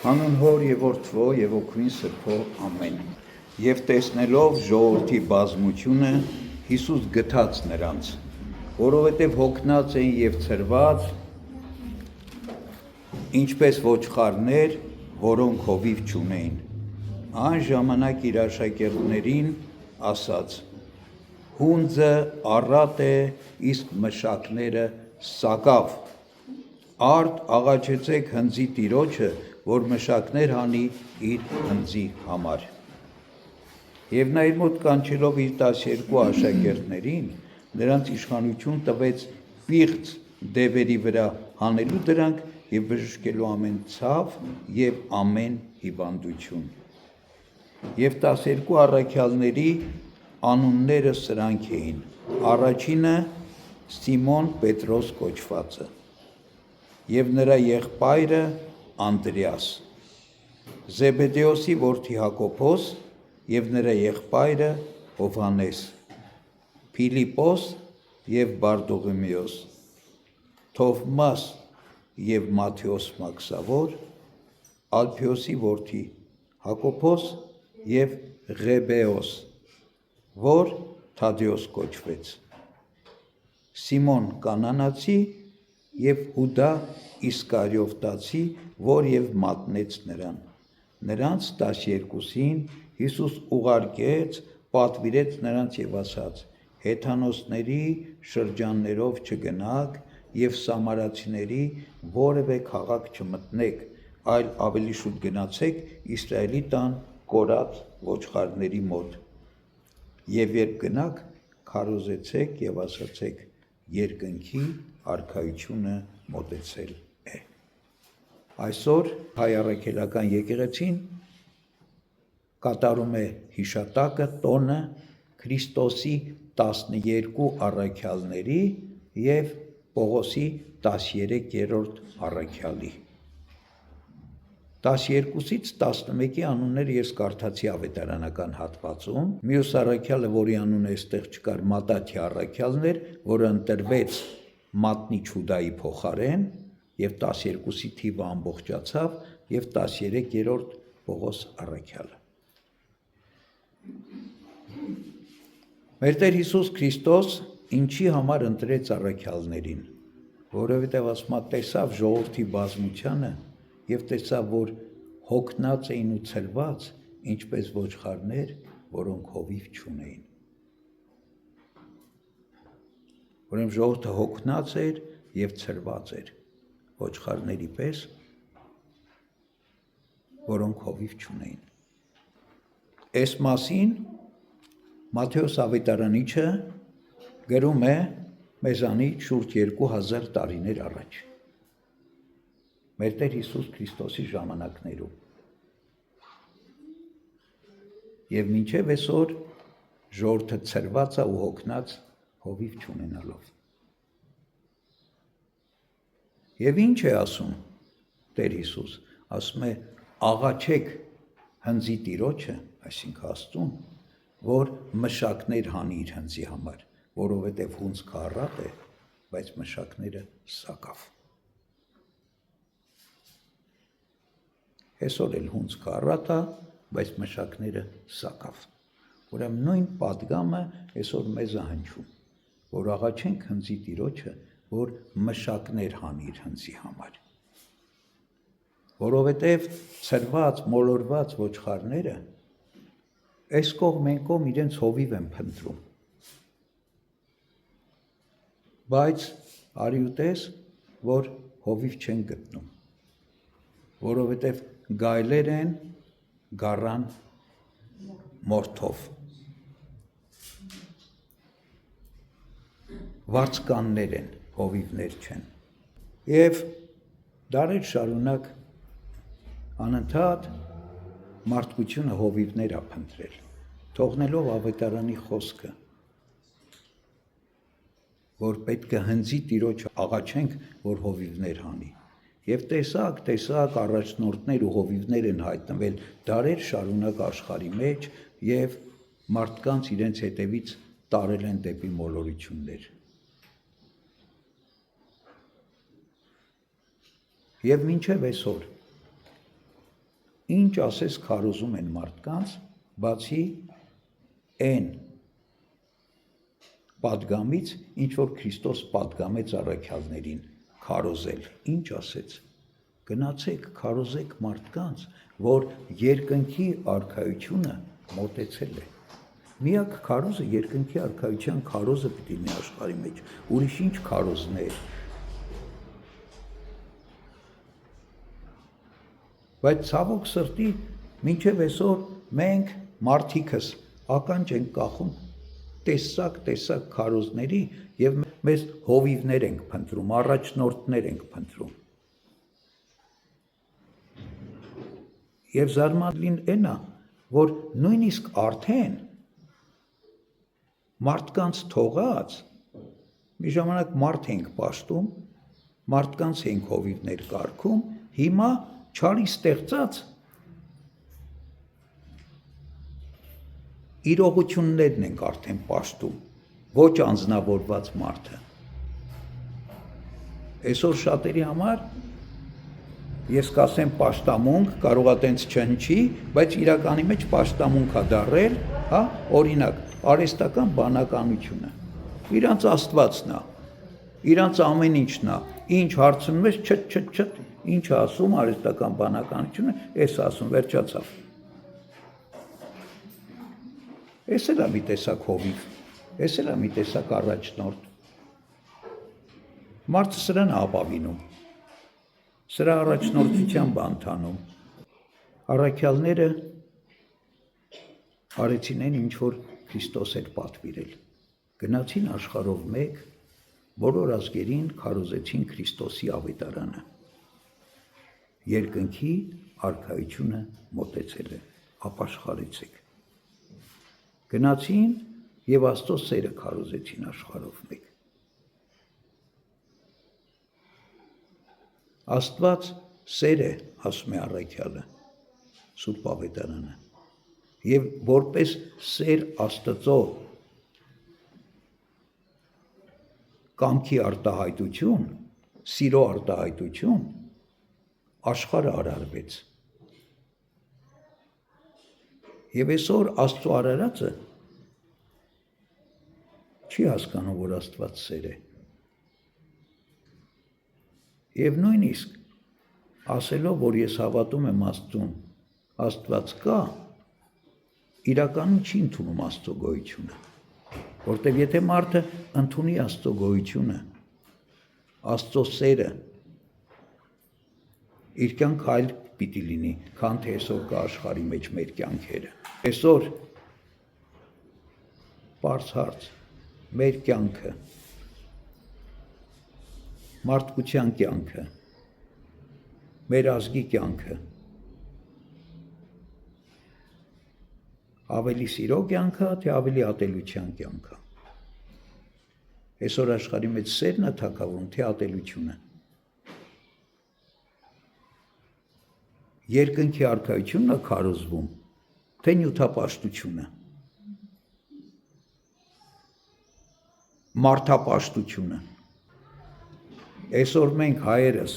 Հանուն Հոր եւ Որդվո եւ Օգնին Սրբո ամեն։ Եվ տեսնելով ժողովրդի բազմությունը Հիսուս գթաց նրանց, որովհետև հոգնած էին եւ ցրված, ինչպես ոչխարներ, որոնք հովիվ չունեին։ Այն ժամանակ իր աշակերտներին ասաց. հունձը առատ է, իսկ մշակները սակավ։ Արդ աղաչեցեք հնձի տիրոջը, որ մշակներ հանի իր հնձի համար։ Եվ նա իր մոտ կանչելով իր 12 աշակերտներին, նրանց իշխանություն տվեց պիղծ դևերի վրա հանելու դրանք եւ բժշկելու ամեն ցավ եւ ամեն հիվանդություն։ Եվ 12 առաքյալների անունները սրանք էին. առաջինը Սիմոն Պետրոս կոչվածը, եւ նրա եղբայրը Անդրեաս, Զեբեդեոսի որդի Հակոբոս եւ նրա եղբայրը Հովհաննես, Փիլիպոս եւ Բարդողիմեոս, Թովմաս եւ Մատթեոս Մաքսավոր, Ալփեոսի որդի Հակոբոս եւ Ղեբեոս, որ Թադեոս կոչվեց, Սիմոն Կանանացի եւ Հուդա Իսկարիովտացի, որ եւ մատնեց նրան։ Նրանց 12-ին Հիսուս ուղարկեց, պատվիրեց նրանց եւ ասաց. հեթանոսների շրջաններով չգնաք եւ սամարացիների որևէ քաղաք չմտնեք, այլ ավելի շուտ գնացեք Իսրայելի տան կորած ոչխարների մոտ։ Եվ երբ գնաք, քարոզեցեք եւ ասացեք. երկնքի արքայությունը մոտեցել է։ Այսօր հայ առաքելական եկեղեցին կատարում է հիշատակը տոնը Քրիստոսի 12 առաքյալների եւ Պողոսի 13-րդ առաքյալի։ 12-ից 11-ի անունները ես կարդացի ավետարանական հատվածում, մյուս առաքյալը, որի անունը այստեղ չկար, Մատաթի առաքյալն էր, որը ընտրվեց Մատնի Չուդայի փոխարեն, եւ 12-ի թիվը ամբողջացավ, եւ 13-րդ Պողոս առաքյալը։ Մեր Տեր Հիսուս Քրիստոս ինչի համար ընտրեց առաքյալներին, որովհետև ասма տեսավ ժողովրդի բազմությանը եւ տեսավ, որ հոգնած էին ու ցրված, ինչպես ոչխարներ, որոնք հովիվ չունեին։ Ուրեմն ժողովուրդը հոգնած էր եւ ցրված էր, ոչխարների պես, որոնք հովիվ չունեին։ Այս մասին Մատթեոս ավետարանիչը գրում է մեզանից շուրջ 2000 տարիներ առաջ, մեր Տեր Հիսուս Քրիստոսի ժամանակներում։ Եվ մինչև այսօր ժողովուրդը ցրված է ու հոգնած հովիվ չունենալով։ Եվ ինչ է ասում Տեր Հիսուս, ասում է աղաչեք հնձի տիրոջը, այսինքն Աստծուն, որ մշակներ հանի իր հնձի համար, որովհետև հունձքը առատ է, բայց մշակները սակավ։ Այսօր էլ հունձքը առատ է, բայց մշակները սակավ։ Ուրեմն նույն պատգամը այսօր մեզ է հնչում, որ աղաչենք հնձի տիրոջը, որ մշակներ հանի իր հնձի համար։ Որովհետև ցրված, մոլորված ոչխարները այս կողմ են կողմ իրենց հովիվ են փնտրում։ Բայց արի ու տես, որ հովիվ չեն գտնում, որովհետև գայլեր են գառան մորթով, վարձկաններ են, հովիվներ չեն։ Եվ դարեր շարունակ անընդհատ մարդկությունը հովիվներ է փնտրել, թողնելով ավետարանի խոսքը, որ պետք է հնձի տիրոջ աղաչենք, որ հովիվներ հանի։ Եվ տեսակ առաջնորդներ ու հովիվներ են հայտնվել դարեր շարունակ աշխարհի մեջ եւ մարդկանց իրենց հետևից տարել են դեպի մոլորություններ։ Եվ մինչև այսօր ինչ ասես քարոզում են մարդկանց, բացի այն պատգամից, ինչ որ Քրիստոս պատգամեց առաքյալներին քարոզել, ինչ ասեց, գնացեք քարոզեք մարդկանց, որ երկնքի արքայությունը մոտեցել է։ Միակ քարոզը երկնքի արքայության քարոզը պիտի լինի աշխարհի մեջ, ուրիշ ինչ քարոզներ։ Բայց ցավոք սրտի, մինչև այսօր մենք մարդիկս ականջ ենք կախում տեսակ քարոզների եւ մեզ հովիվներ ենք փնտրում, առաջնորդներ ենք փնտրում։ Եվ զարմանալին այն է, որ նույնիսկ արդեն մարդկանց թողած, մի ժամանակ մարդ ենք պաշտում, մարդկանց ենք հովիվներ կարգում, հիմա չարի ստեղծած իրողություններն ենք արդեն պաշտում, ոչ անձնավորված մարդը։ Այսօր շատերի համար ես կասեմ պաշտամունք, կարող է տենց չհնչի, բայց իրականի մեջ պաշտամունք է դառել, հա, օրինակ, արհեստական բանականությունը, իրանց աստվածն է, իրանց ամեն ինչն է, ինչ հարցնում ես, չտ, ինչ ասում արհեստական բանականությունը, էս ասում, վերջացավ։ Էս էլ է մի տեսակ հովիվ, էս էլ է մի տեսակ առաջնորդ։ Մարդը սրան է ապավինում, սրա առաջնորդության բանթանում։ Առաքյալները արեցին այն, ինչ որ Քրիստոս էր պատվիրել։ Գնացին աշխարհով մեկ, բոլոր ազգերին քարոզեցին Քրիստոսի ավետարանը։ Երկնքի արքայությունը մոտեցել է, ապաշխարեցեք։ Գնացին եւ Աստծո սերը քարոզեցին աշխարհով մեկ։ Աստված սեր է, ասում է առաքյալը, Սուրբ ավետարանը, եւ որպես սեր Աստծո կամքի արտահայտություն, սիրո արտահայտություն, աշխարհը արարվեց։ Եվ այսօր Աստծո արարածը չի հասկանում, որ Աստված սեր է։ Եվ նույնիսկ ասելով, որ ես հավատում եմ Աստծուն, Աստված կա, իրականում չի ընդունում Աստծո գոյությունը, որտեղ եթե մարդը ընդունի Աստծո գոյությունը, Աստծո սերը, իր կյանքը այլ պիտի լինի, քան թե այսօր կա աշխարհի մեջ մեր կյանքերը։ Այսօր պարզ հարց, մեր կյանքը, մարդկության կյանքը, մեր ազգի կյանքը, ավելի սիրո կյանքը, թե ավելի ատելության կյանքը։ Այսօր աշխարհի մեջ սերն է թագավորում, թե ատելությունը։ Երկնքի արքայությունն է քարոզվում, թե նյութապաշտությունը, մարդապաշտությունը։ Այսօր մենք հայերս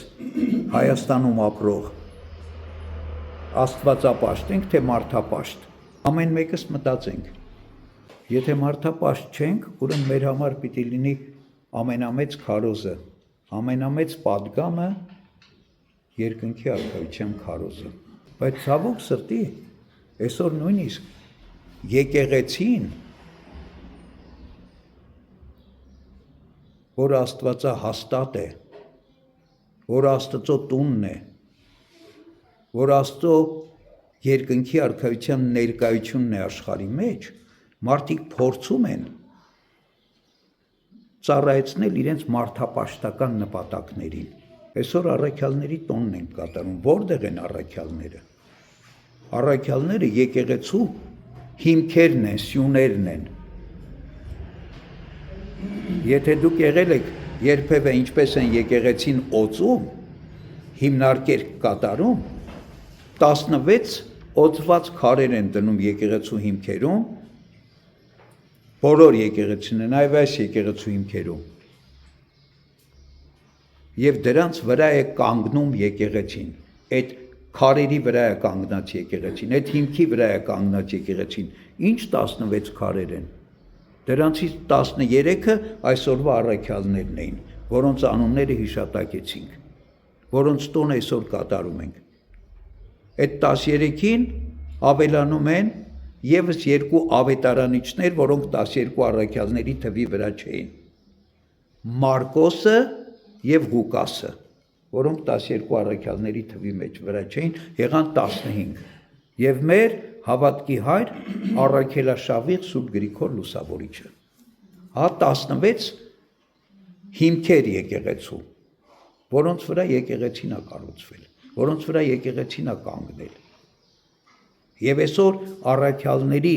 Հայաստանում ապրող աստվածապաշտ ենք, թե մարդապաշտ։ Ամեն մեկս մտածենք, եթե մարդապաշտ չենք, ուրեմն մեր համար պիտի լինի ամենամեծ քարոզը, ամենամեծ պատգամը երկնքի արքայության քարոզը։ Բայց ցավոք սրտի, այսօր նույնիսկ եկեղեցին, որ աստվածահաստատ է, որ Աստծո տունն է, որ Աստծո երկնքի արքայության ներկայությունն է աշխարհի մեջ, մարդիկ փորձում են ծառայեցնել իրենց մարդապաշտական նպատակներին։ Այսօր առաքյալների տոնն են կատարում, որտեղ են առաքյալները։ Առաքյալները եկեղեցու հիմքերն են, սյուներն են։ Եթե դուք եղել եք երբևէ ինչպես են եկեղեցին օծում, հիմնարկեր կատարում, 16 օծված քարեր են դնում եկեղեցու հիմքերում, բոլոր եկեղեցիները, նաև այս եկեղեցու հիմքերում, եւ դրանց վրա է կանգնում եկեղեցին։ Այդ քարերի վրա է կանգնած եկեղեցին, այդ հիմքի վրա է կանգնած եկեղեցին, ինչ 16 քարեր են։ Դրանցից 13-ը այսօրվա առաքյալներն էին, որոնց անունները հիշատակեցինք, որոնց տոն այսօր կատարում ենք։ Այդ 13-ին ավելանում են եւս 2 ավետարանիչներ, որոնք 12 առաքյալների թվի վրա չէին։ Մարկոսը եւ Ղուկասը, որոնք 12 առաքյալների թվի մեջ վրա չէին, եղան 15։ Եվ մեր հավատքի հայր առաքելաշավիղ Սուրբ Գրիգոր Լուսավորիչը։ Հա 16 հիմքեր եկեղեցու, որոնց վրա եկեղեցին է կառուցվել, որոնց վրա եկեղեցին է կանգնել։ Եվ այսօր առաքյալների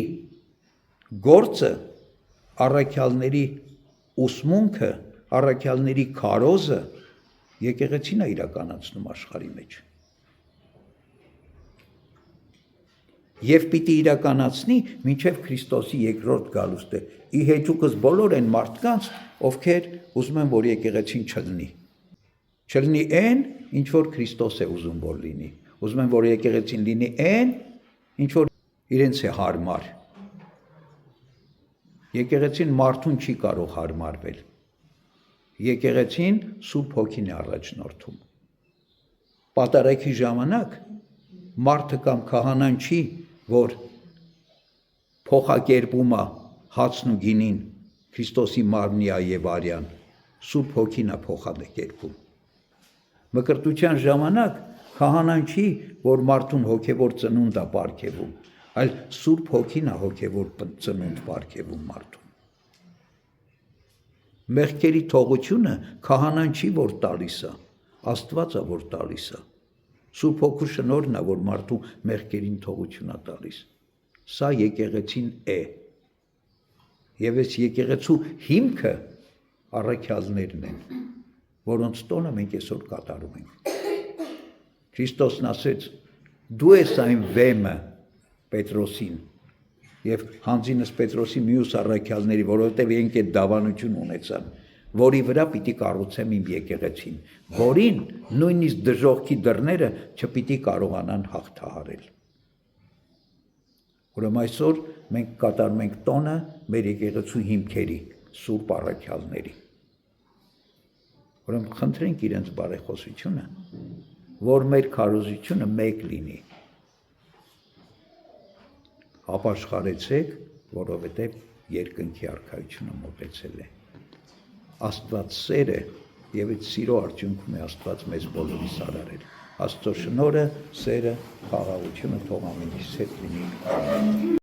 գործը, առաքյալների ուսմունքը, առաքյալների քարոզը եկեղեցին է իրականացնում աշխարհի մեջ։ Եվ պիտի իրականացնի մինչև Քրիստոսի երկրորդ գալուստը։ Ի հեճուկս բոլոր են մարդկանց, ովքեր ուզում են, որ եկեղեցին չլինի։ Չլինի այն, ինչ որ Քրիստոս է ուզում, որ լինի։ Ուզում են, որ եկեղեցին լինի այն, ինչ որ իրենց է հարմար։ Եկեղեցին մարդուն չի կարող հարմարվել։ Եկեղեցին Սուրբ Հոգին է առաջնորդում։ Պատարագի ժամանակ մարդը կամ քահանան չի, որ փոխակերպում է հացն ու գինին Քրիստոսի մարմնի եւ արյան, Սուրբ Հոգին է փոխակերպում։ Մկրտության ժամանակ քահանան չի, որ մարդուն հոգևոր ծնունդ է պարգևում, այլ Սուրբ Հոգին է հոգևոր ծնունդ պարգևում մարդուն։ Մեղքերի թողությունը քահանան չի, որ տալիս է, Աստված է, որ տալիս է։ Սուրբ Հոգու շնորհն է, որ մարդու մեղքերին թողություն է տալիս։ Սա եկեղեցին է։ Եվ այս եկեղեցու հիմքը առաքյալներն են, որոնց տոնը մենք այսօր կատարում ենք։ Քրիստոսն ասեց. դու ես այն վեմը Պետրոսին եւ հանձինս Պետրոսի մյուս առաքյալների, որովհետեւ իրենք այդ դավանություն ունեցան, որի վրա պիտի կառուցեմ իմ եկեղեցին, որին նույնիսկ դժոխքի դռները չպիտի կարողանան հաղթահարել։ Ուրեմն այսօր մենք կատարում ենք տոնը մեր եկեղեցու հիմքերի, Սուրբ առաքյալների։ Ուրեմն խնդրենք իրենց բարեխոսությունը, որ մեր քարոզությունը մեկ լինի։ Ապաշխարեցեք, որովհետև երկնքի արքայությունը մոտեցել է։ Աստված սեր է, եւ այդ սիրո արդյունքում է Աստված մեզ բոլորիս արարել։ Աստծո շնորհը, սերը, խաղաղությունը թող ամենիս հետ լինի։